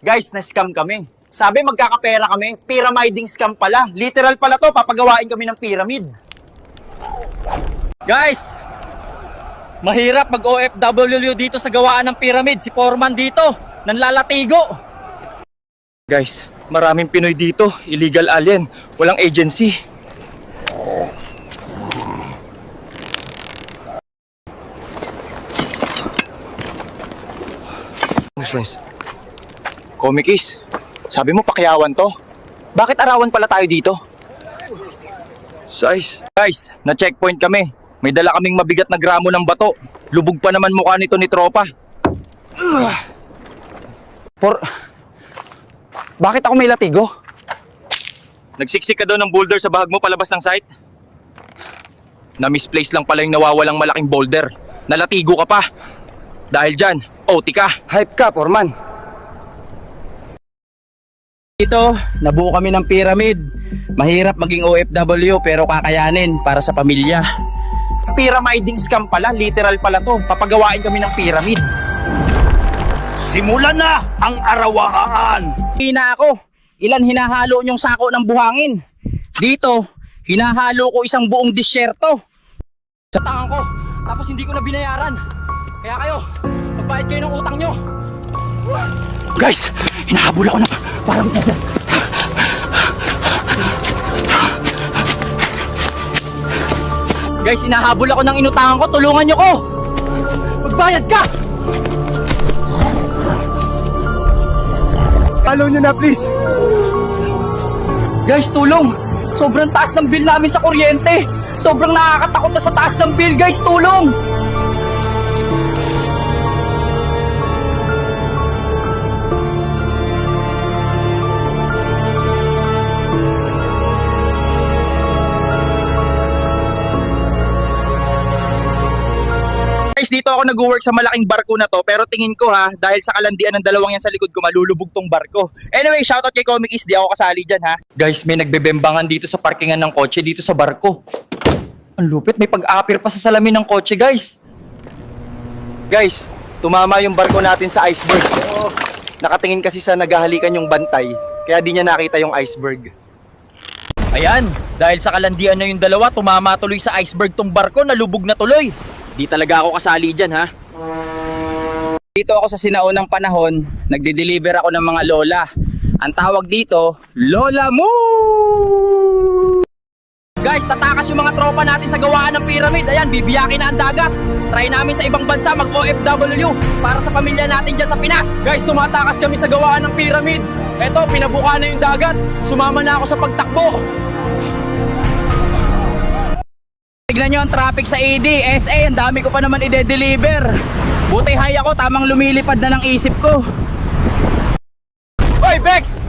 Guys, na-scam kami. Sabi magkakapera kami, pyramiding scam pala. Literal pala to, papagawain kami ng pyramid. Guys, mahirap mag-OFW dito sa gawaan ng pyramid. Si Foreman dito, nanlalatigo. Guys, maraming Pinoy dito, illegal alien, walang agency. Komikis, sabi mo pakiyawan to. Bakit arawan pala tayo dito? Guys, na-checkpoint kami. May dala kaming mabigat na gramo ng bato. Lubog pa naman mukha nito ni tropa. Bakit ako may latigo? Nagsiksik ka daw ng boulder sa bahag mo palabas ng site? Na-misplace lang pala yung nawawalang malaking boulder. Nalatigo ka pa. Dahil dyan, OT ka. Hype ka, Foreman. Dito, nabuo kami ng pyramid. Mahirap maging OFW pero kakayanin para sa pamilya. Pyramiding scam pala, literal pala to. Papagawain kami ng pyramid. Simulan na ang arawaan! Hina ako. Ilan hinahalo niyong sako ng buhangin? Dito, hinahalo ko isang buong disyerto. Sa tangan ko, tapos hindi ko na binayaran. Kaya kayo, magbayad kayo ng utang nyo. Guys, hinahabol ako ng parang Guys, hinahabol ako ng inutangan ko. Tulungan nyo ko. Magbayad ka! Follow nyo na, please. Guys, tulong! Sobrang taas ng bill namin sa kuryente! Sobrang nakakatakot na sa taas ng bill, guys! Tulong! Guys, dito ako nag-work sa malaking barko na to, pero tingin ko ha, dahil sa kalandian ng dalawang yan sa likod ko, malulubog tong barko. Anyway, shoutout kay Comic Is, di ako kasali dyan ha. Guys, may nagbebembangan dito sa parkingan ng kotse, dito sa barko. Ang lupit, may pag-apir pa sa salamin ng kotse, guys. Guys, tumama yung barko natin sa iceberg. Nakatingin kasi sa naghahalikan yung bantay, kaya di niya nakita yung iceberg. Ayan, dahil sa kalandian na yung dalawa, tumama tuloy sa iceberg tong barko, nalubog na tuloy. Di talaga ako kasali dyan ha. Dito ako sa sinaunang panahon, nagde-deliver ako ng mga lola. Ang tawag dito, Lola Moo! Guys, tatakas yung mga tropa natin sa gawaan ng pyramid. Ayan, bibiyakin na ang dagat. Try namin sa ibang bansa mag-OFW para sa pamilya natin dyan sa Pinas. Guys, tumatakas kami sa gawaan ng pyramid. Eto, pinabuka na yung dagat. Sumama na ako sa pagtakbo. Tignan nyo ang traffic sa EDSA, ang dami ko pa naman ide-deliver. Buti high ako, tamang lumilipad na ng isip ko. Hoy, Bex!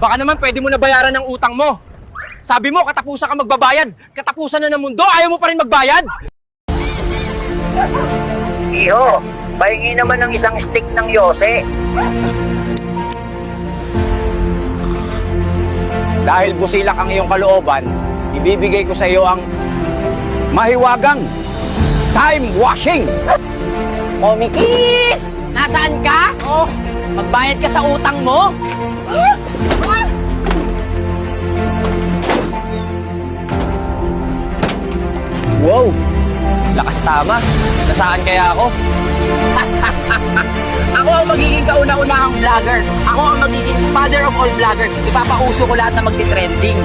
Baka naman pwede mo na bayaran ng utang mo. Sabi mo, katapusan ka magbabayad. Katapusan na ng mundo, ayaw mo pa rin magbayad? Iho, pahingi naman ng isang stick ng Yose. Dahil busilak ang iyong kalooban, ibibigay ko sa iyo ang mahiwagang time washing. Komikis! Nasaan ka? Oh, magbayad ka sa utang mo? Wow, lakas tama. Nasaan kaya ako? Ako ang magiging kauna-unahang vlogger. Ako ang magiging father of all vlogger. Ipapauso ko lahat na magti-trending.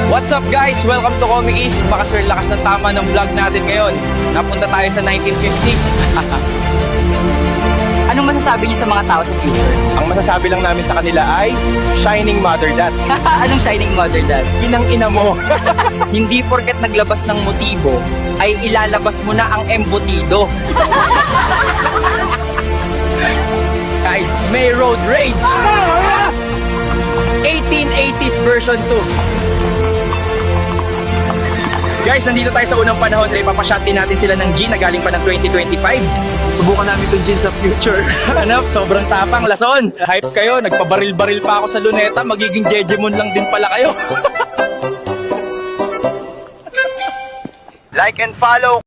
What's up guys? Welcome to Comic Is. Baka sir, lakas ng tama ng vlog natin ngayon. Napunta tayo sa 1950s. Anong masasabi niyo sa mga tao sa future? Ang masasabi lang namin sa kanila ay Shining Mother Dad. Anong shining mother dad? Inang-ina mo. Hindi porket naglabas ng motibo ay ilalabas mo na ang embutido. Guys, may road rage. 1880s version 2. Guys, nandito tayo sa unang panahon. Papashot din natin sila ng gin na galing pa ng 2025. Subukan namin itong gin sa future. Ano? Sobrang tapang, lason. Hype kayo, nagpabaril-baril pa ako sa luneta. Magiging Jejemon lang din pala kayo. Like and follow.